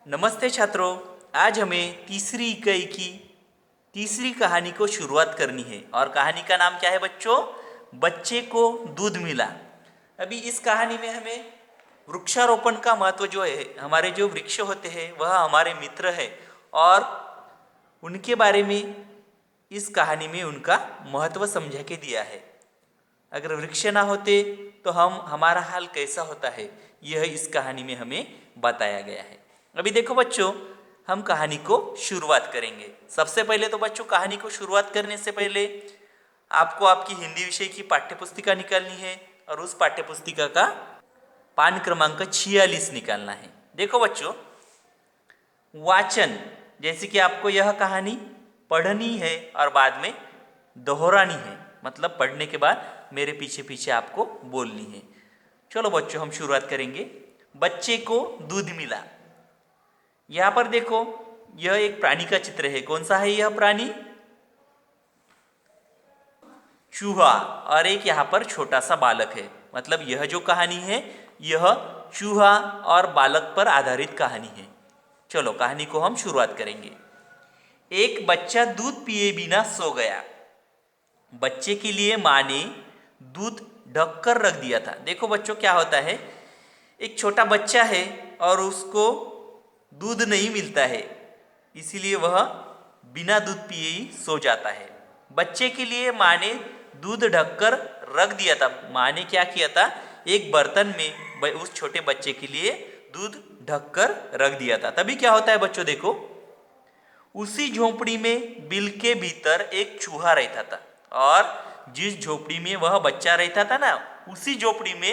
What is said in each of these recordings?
नमस्ते छात्रों। आज हमें तीसरी इकाई की तीसरी कहानी को शुरुआत करनी है और कहानी का नाम क्या है बच्चों? बच्चे को दूध मिला। अभी इस कहानी में हमें वृक्षारोपण का महत्व जो है, हमारे जो वृक्ष होते हैं वह हमारे मित्र है और उनके बारे में इस कहानी में उनका महत्व समझा के दिया है। अगर वृक्ष ना होते तो हमारा हाल कैसा होता है, यह इस कहानी में हमें बताया गया है। अभी देखो बच्चों, हम कहानी को शुरुआत करेंगे। सबसे पहले तो बच्चों, कहानी को शुरुआत करने से पहले आपको आपकी हिंदी विषय की पाठ्यपुस्तिका निकालनी है और उस पाठ्यपुस्तिका का पान क्रमांक 46 निकालना है। देखो बच्चों, वाचन, जैसे कि आपको यह कहानी पढ़नी है और बाद में दोहरानी है, मतलब पढ़ने के बाद मेरे पीछे पीछे आपको बोलनी है। चलो बच्चों, हम शुरुआत करेंगे। बच्चे को दूध मिला। यहाँ पर देखो, यह एक प्राणी का चित्र है। कौन सा है यह प्राणी? चूहा। और एक यहाँ पर छोटा सा बालक है। मतलब यह जो कहानी है यह चूहा और बालक पर आधारित कहानी है। चलो कहानी को हम शुरुआत करेंगे। एक बच्चा दूध पिए बिना सो गया। बच्चे के लिए माँ ने दूध ढक कर रख दिया था। देखो बच्चों, क्या होता है, एक छोटा बच्चा है और उसको दूध नहीं मिलता है, इसीलिए वह बिना दूध पिए ही सो जाता है। बच्चे के लिए माँ ने दूध ढककर रख दिया था। माँ ने क्या किया था, एक बर्तन में उस छोटे बच्चे के लिए दूध ढककर रख दिया था। तभी क्या होता है बच्चों, देखो, उसी झोपड़ी में बिल के भीतर एक चूहा रहता था और जिस झोपड़ी में वह बच्चा रहता था ना, उसी झोपड़ी में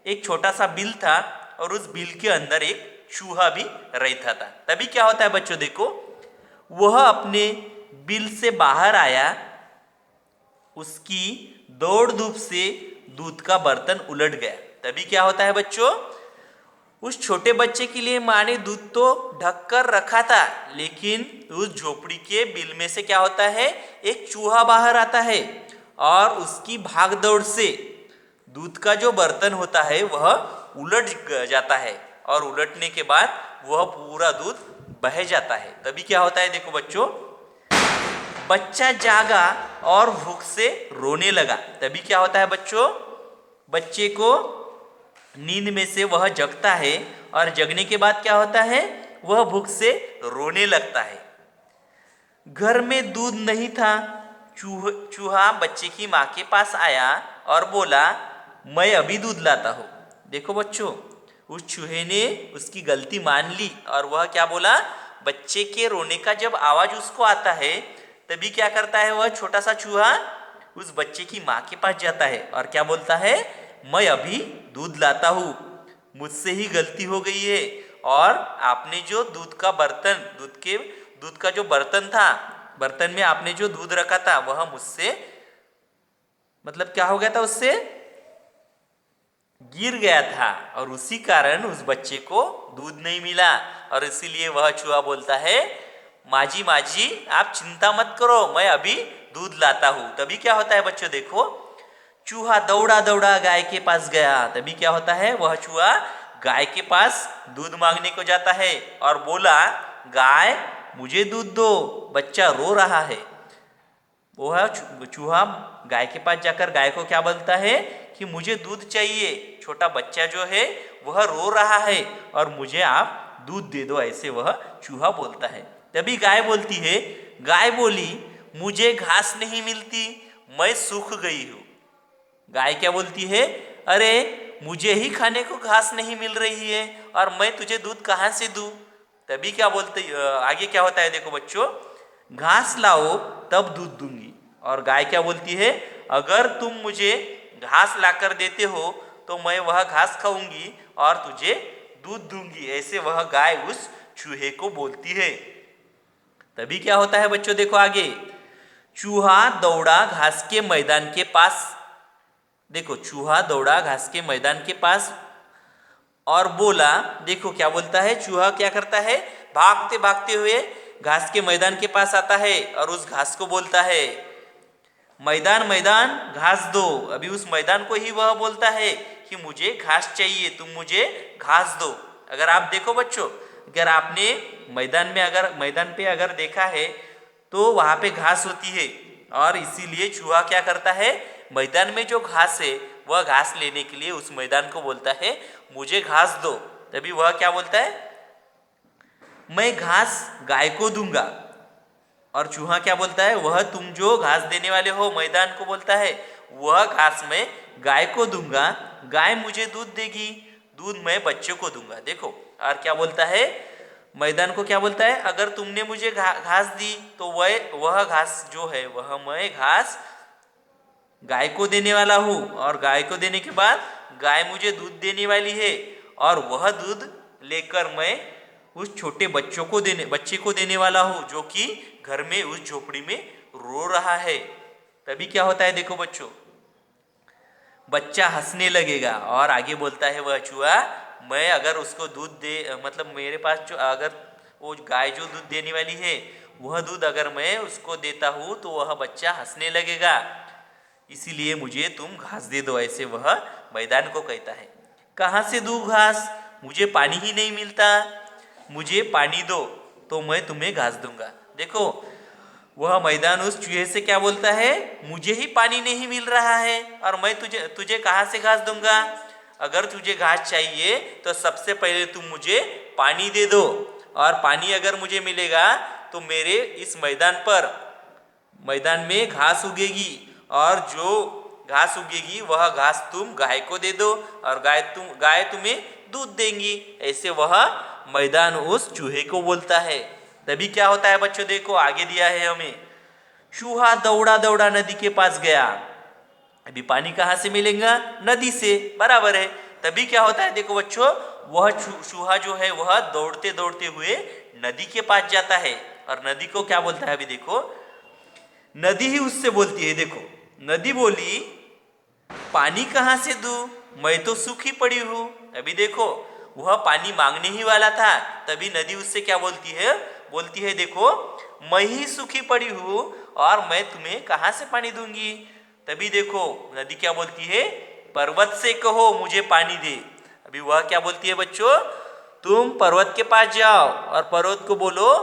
एक छोटा सा बिल था और उस बिल के अंदर एक चूहा भी रहता था। तभी क्या होता है बच्चों, देखो, वह अपने बिल से बाहर आया। उसकी दौड़ धूप से दूध का बर्तन उलट गया। तभी क्या होता है बच्चों, उस छोटे बच्चे के लिए माँ ने दूध तो ढक कर रखा था, लेकिन उस झोपड़ी के बिल में से क्या होता है, एक चूहा बाहर आता है और उसकी भाग दौड़ से दूध का जो बर्तन होता है वह उलट जाता है और उलटने के बाद वह पूरा दूध बह जाता है। तभी क्या होता है, देखो बच्चों, बच्चा जागा और भूख से रोने लगा। तभी क्या होता है बच्चों, बच्चे को नींद में से वह जगता है और जगने के बाद क्या होता है, वह भूख से रोने लगता है। घर में दूध नहीं था। चूहा बच्चे की माँ के पास आया और बोला, मैं अभी दूध लाता हूँ। देखो बच्चों, उस चूहे ने उसकी गलती मान ली और वह क्या बोला, बच्चे के रोने का जब आवाज उसको आता है तभी क्या करता है, वह छोटा सा चूहा उस बच्चे की माँ के पास जाता है और क्या बोलता है, मैं अभी दूध लाता हूँ, मुझसे ही गलती हो गई है और आपने जो दूध का जो बर्तन था, बर्तन में आपने जो दूध रखा था वह मुझसे, मतलब क्या हो गया था, उससे गिर गया था और उसी कारण उस बच्चे को दूध नहीं मिला। और इसीलिए वह चूहा बोलता है, माजी माजी आप चिंता मत करो, मैं अभी दूध लाता हूँ। तभी क्या होता है बच्चों, देखो, चूहा दौड़ा दौड़ा गाय के पास गया। तभी क्या होता है, वह चूहा गाय के पास दूध मांगने को जाता है और बोला, गाय मुझे दूध दो, बच्चा रो रहा है। वह चूहा गाय के पास जाकर गाय को क्या बोलता है कि मुझे दूध चाहिए, छोटा बच्चा जो है वह रो रहा है और मुझे आप दूध दे दो, ऐसे वह चूहा बोलता है। तभी गाय बोलती है, गाय बोली, मुझे घास नहीं मिलती, मैं सूख गई हूँ। गाय क्या बोलती है, अरे मुझे ही खाने को घास नहीं मिल रही है और मैं तुझे दूध कहाँ से दूँ। तभी क्या बोलते, आगे क्या होता है, देखो बच्चों, घास लाओ तब दूध दूंगी। और गाय क्या बोलती है, अगर तुम मुझे घास लाकर देते हो तो मैं वह घास खाऊंगी और तुझे दूध दूंगी, ऐसे वह गाय उस चूहे को बोलती है। तभी क्या होता है बच्चों, देखो आगे, चूहा दौड़ा घास के मैदान के पास। देखो, चूहा दौड़ा घास के मैदान के पास और बोला, देखो क्या बोलता है, चूहा क्या करता है, भागते भागते हुए घास के मैदान के पास आता है और उस घास को बोलता है, मैदान मैदान घास दो। अभी उस मैदान को ही वह बोलता है कि मुझे घास चाहिए, तुम मुझे घास दो। अगर आप देखो बच्चों, अगर आपने मैदान पे अगर देखा है तो वहां पे घास होती है, और इसीलिए चूहा क्या करता है, मैदान में जो घास है वह घास लेने के लिए उस मैदान को बोलता है मुझे घास दो। तभी वह क्या बोलता है, मैं घास गाय को दूंगा। और चूहा क्या बोलता है, वह तुम जो घास देने वाले हो मैदान को बोलता है वह घास मैं गाय को दूंगा, गाय मुझे दूध देगी, दूध मैं बच्चे को दूंगा। देखो, और क्या बोलता है, मैदान को क्या बोलता है, अगर तुमने मुझे घास दी तो वह घास जो है वह मैं घास गाय को देने वाला हूँ, और गाय को देने के बाद गाय मुझे दूध देने वाली है, और वह दूध लेकर मैं उस छोटे बच्चे को देने वाला हूँ जो कि घर में उस झोपड़ी में रो रहा है। तभी क्या होता है, देखो बच्चों, बच्चा हंसने लगेगा और आगे बोलता है वह चूहा, मैं अगर उसको दूध दे, मतलब मेरे पास जो अगर वो गाय जो दूध देने वाली है वह दूध अगर मैं उसको देता हूँ तो वह बच्चा हंसने लगेगा, इसीलिए मुझे तुम घास दे दो, ऐसे वह मैदान को कहता है। कहाँ से दूँ घास, मुझे पानी ही नहीं मिलता, मुझे पानी दो तो मैं तुम्हें घास दूंगा। देखो, वह मैदान उस चूहे से क्या बोलता है, मुझे ही पानी नहीं मिल रहा है और मैं तुझे कहाँ से घास दूंगा, अगर तुझे घास चाहिए तो सबसे पहले तुम मुझे पानी दे दो, और पानी अगर मुझे मिलेगा तो मेरे इस मैदान में घास उगेगी, और जो घास उगेगी वह घास तुम गाय को दे दो, और गाय तुम्हें दूध देंगी। ऐसे वह मैदान उस चूहे को बोलता है। तभी क्या होता है बच्चों, देखो आगे दिया है हमें, चूहा दौड़ा दौड़ा नदी के पास गया। अभी पानी कहाँ से मिलेगा, नदी से, बराबर है। तभी क्या होता है, देखो बच्चों, वह चूहा जो है वह दौड़ते दौड़ते हुए नदी के पास जाता है, और नदी को क्या बोलता है, अभी देखो, नदी ही उससे बोलती है। देखो, नदी बोली, पानी कहाँ से दूं, मैं तो सूखी पड़ी हूँ। अभी देखो, वह पानी मांगने ही वाला था, तभी नदी उससे क्या बोलती है, देखो, मैं ही सूखी पड़ी हूँ और मैं तुम्हें कहाँ से पानी दूंगी। तभी देखो, नदी क्या बोलती है, पर्वत से कहो मुझे पानी दे। अभी वह क्या बोलती है बच्चों, तुम पर्वत के पास जाओ और पर्वत को बोलो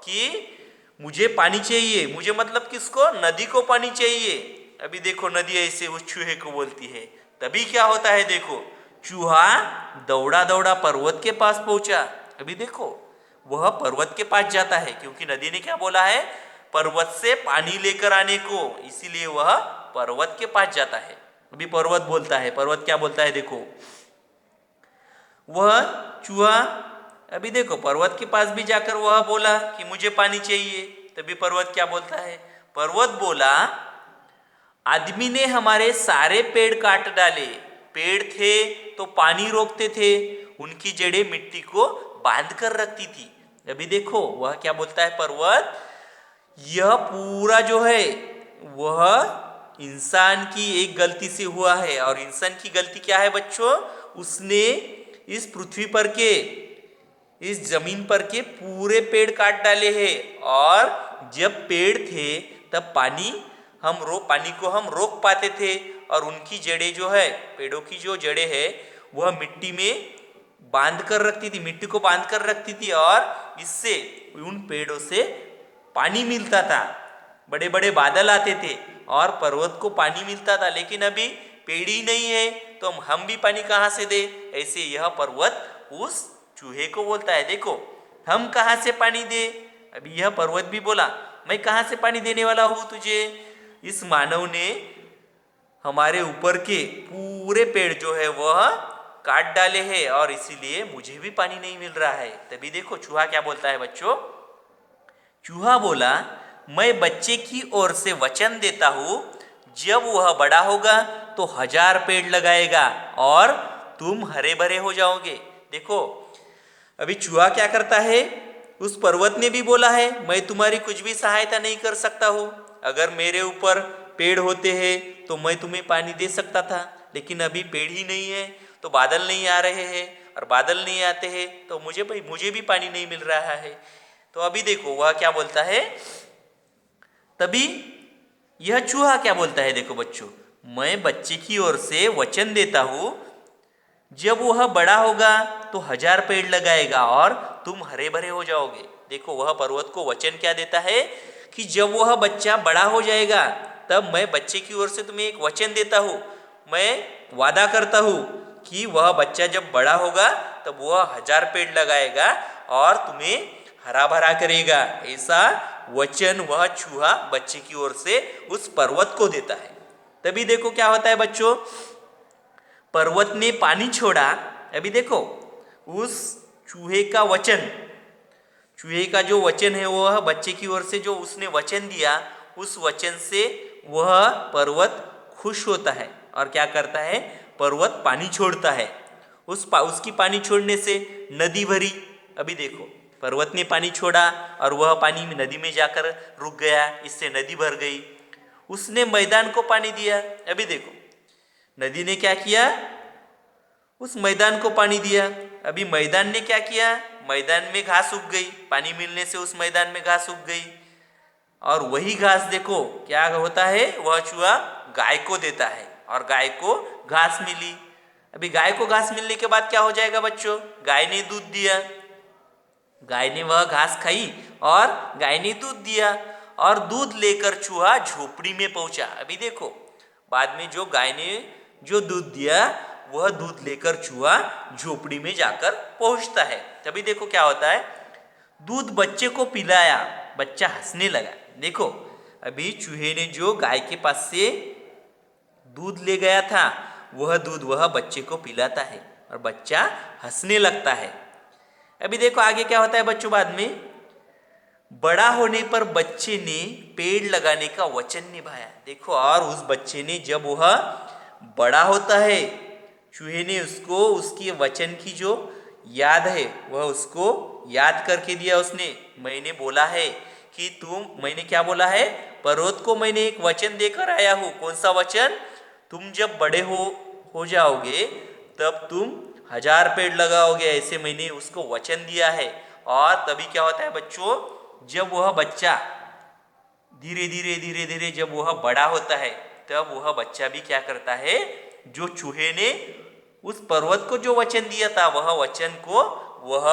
कि मुझे पानी चाहिए, मुझे मतलब किसको, नदी को पानी चाहिए। अभी देखो, नदी ऐसे उस चूहे को बोलती है। तभी क्या होता है, देखो, चूहा दौड़ा दौड़ा पर्वत के पास पहुंचा। अभी देखो, वह पर्वत के पास जाता है क्योंकि नदी ने क्या बोला है, पर्वत से पानी लेकर आने को, इसीलिए वह पर्वत के पास जाता है। अभी पर्वत बोलता है, पर्वत क्या बोलता है, देखो, वह चूहा, अभी देखो, पर्वत के पास भी जाकर वह बोला कि मुझे पानी चाहिए। तभी पर्वत क्या बोलता है, पर्वत बोला, आदमी ने हमारे सारे पेड़ काट डाले, पेड़ थे तो पानी रोकते थे, उनकी जड़ें मिट्टी को बांध कर रखती थी। अभी देखो, वह क्या बोलता है, पर्वत, यह पूरा जो है वह इंसान की एक गलती से हुआ है। और इंसान की गलती क्या है बच्चों, उसने इस पृथ्वी पर के, इस जमीन पर के पूरे पेड़ काट डाले हैं, और जब पेड़ थे तब पानी को हम रोक पाते थे, और उनकी जड़ें जो है, पेड़ों की जो जड़ें है वह मिट्टी में बांध कर रखती थी, मिट्टी को बांध कर रखती थी, और इससे उन पेड़ों से पानी मिलता था, बड़े बड़े बादल आते थे और पर्वत को पानी मिलता था। लेकिन अभी पेड़ ही नहीं है तो हम भी पानी कहाँ से दे। ऐसे यह पर्वत उस चूहे को बोलता है, देखो, हम कहाँ से पानी दे। अभी यह पर्वत भी बोला, मैं कहाँ से पानी देने वाला हूँ तुझे, इस मानव ने हमारे ऊपर के पूरे पेड़ जो है वह काट डाले हैं और इसीलिए मुझे भी पानी नहीं मिल रहा है। तभी देखो, चूहा क्या बोलता है बच्चों, चूहा बोला, मैं बच्चे की ओर से वचन देता हूं, जब वह बड़ा होगा तो 1000 पेड़ लगाएगा और तुम हरे भरे हो जाओगे। देखो, अभी चूहा क्या करता है, उस पर्वत ने भी बोला है मैं तुम्हारी कुछ भी सहायता नहीं कर सकता हूं, अगर मेरे ऊपर पेड़ होते हैं तो मैं तुम्हें पानी दे सकता था, लेकिन अभी पेड़ ही नहीं है तो बादल नहीं आ रहे हैं, और बादल नहीं आते हैं तो मुझे भी पानी नहीं मिल रहा है। तो अभी देखो, वह क्या बोलता है, तभी यह चूहा क्या बोलता है, देखो बच्चों, मैं बच्चे की ओर से वचन देता हूं, जब वह बड़ा होगा तो 1000 पेड़ लगाएगा और तुम हरे भरे हो जाओगे। देखो वह पर्वत को वचन क्या देता है कि जब वह बच्चा बड़ा हो जाएगा तब मैं बच्चे की ओर से तुम्हें एक वचन देता हूँ, मैं वादा करता हूँ कि वह बच्चा जब बड़ा होगा तब वह 1000 पेड़ लगाएगा और तुम्हें हरा भरा करेगा। ऐसा वचन वह चूहा बच्चे की ओर से उस पर्वत को देता है। तभी देखो क्या होता है बच्चों, पर्वत ने पानी छोड़ा। अभी देखो उस चूहे का वचन, चूहे का जो वचन है वह बच्चे की ओर से जो उसने वचन दिया, उस वचन से वह पर्वत खुश होता है और क्या करता है, पर्वत पानी छोड़ता है। उसकी पानी छोड़ने से नदी भरी। अभी देखो पर्वत ने पानी छोड़ा और वह पानी नदी में जाकर रुक गया, इससे नदी भर गई। उसने मैदान को पानी दिया। अभी देखो नदी ने क्या किया, उस मैदान को पानी दिया। अभी मैदान ने क्या किया, मैदान में घास उग गई, पानी मिलने से उस मैदान में घास उग गई। और वही घास देखो क्या होता है, वह चूहा गाय को देता है और गाय को घास मिली। अभी गाय को घास मिलने के बाद क्या हो जाएगा बच्चों, गाय ने दूध दिया, गाय ने वह घास खाई और गाय ने दूध दिया और दूध लेकर चूहा झोपड़ी में पहुंचा। अभी देखो बाद में जो गाय ने जो दूध दिया वह दूध लेकर चूहा झोपड़ी में जाकर पहुंचता है। तभी देखो क्या होता है, दूध बच्चे को पिलाया, बच्चा हंसने लगा। देखो अभी चूहे ने जो गाय के पास से दूध ले गया था वह दूध वह बच्चे को पिलाता है और बच्चा हंसने लगता है। अभी देखो आगे क्या होता है बच्चों, बाद में बड़ा होने पर बच्चे ने पेड़ लगाने का वचन निभाया। देखो और उस बच्चे ने जब वह बड़ा होता है, चूहे ने उसको उसके वचन की जो याद है वह उसको याद करके दिया। उसने मैंने बोला है कि मैंने क्या बोला है, पर्वत को मैंने एक वचन देकर आया हूँ। कौन सा वचन, तुम जब बड़े हो जाओगे तब तुम 1000 पेड़ लगाओगे, ऐसे मैंने उसको वचन दिया है। और तभी क्या होता है बच्चों, जब वह बच्चा धीरे धीरे जब वह बड़ा होता है तब वह बच्चा भी क्या करता है, जो चूहे ने उस पर्वत को जो वचन दिया था वह वचन को वह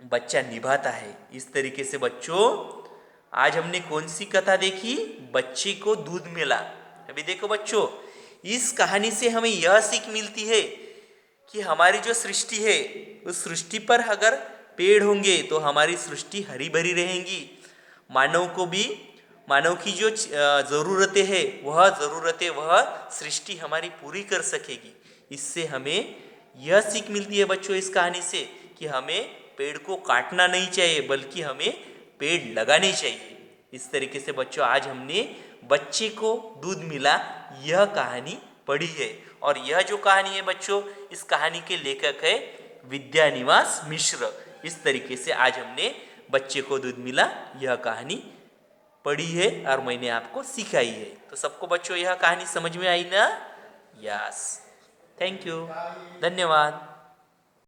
बच्चा निभाता है। इस तरीके से बच्चों आज हमने कौन सी कथा देखी, बच्चे को दूध मिला। अभी देखो बच्चों इस कहानी से हमें यह सीख मिलती है कि हमारी जो सृष्टि है उस सृष्टि पर अगर पेड़ होंगे तो हमारी सृष्टि हरी भरी रहेंगी। मानव की जो ज़रूरतें हैं वह सृष्टि हमारी पूरी कर सकेगी। इससे हमें यह सीख मिलती है बच्चों इस कहानी से कि हमें पेड़ को काटना नहीं चाहिए बल्कि हमें पेड़ लगाने चाहिए। इस तरीके से बच्चों आज हमने बच्चे को दूध मिला यह कहानी पढ़ी है। और यह जो कहानी है बच्चों, इस कहानी के लेखक है विद्यानिवास मिश्र। इस तरीके से आज हमने बच्चे को दूध मिला यह कहानी पढ़ी है और मैंने आपको सिखाई है। तो सबको बच्चों यह कहानी समझ में आई ना? यस, थैंक यू, धन्यवाद।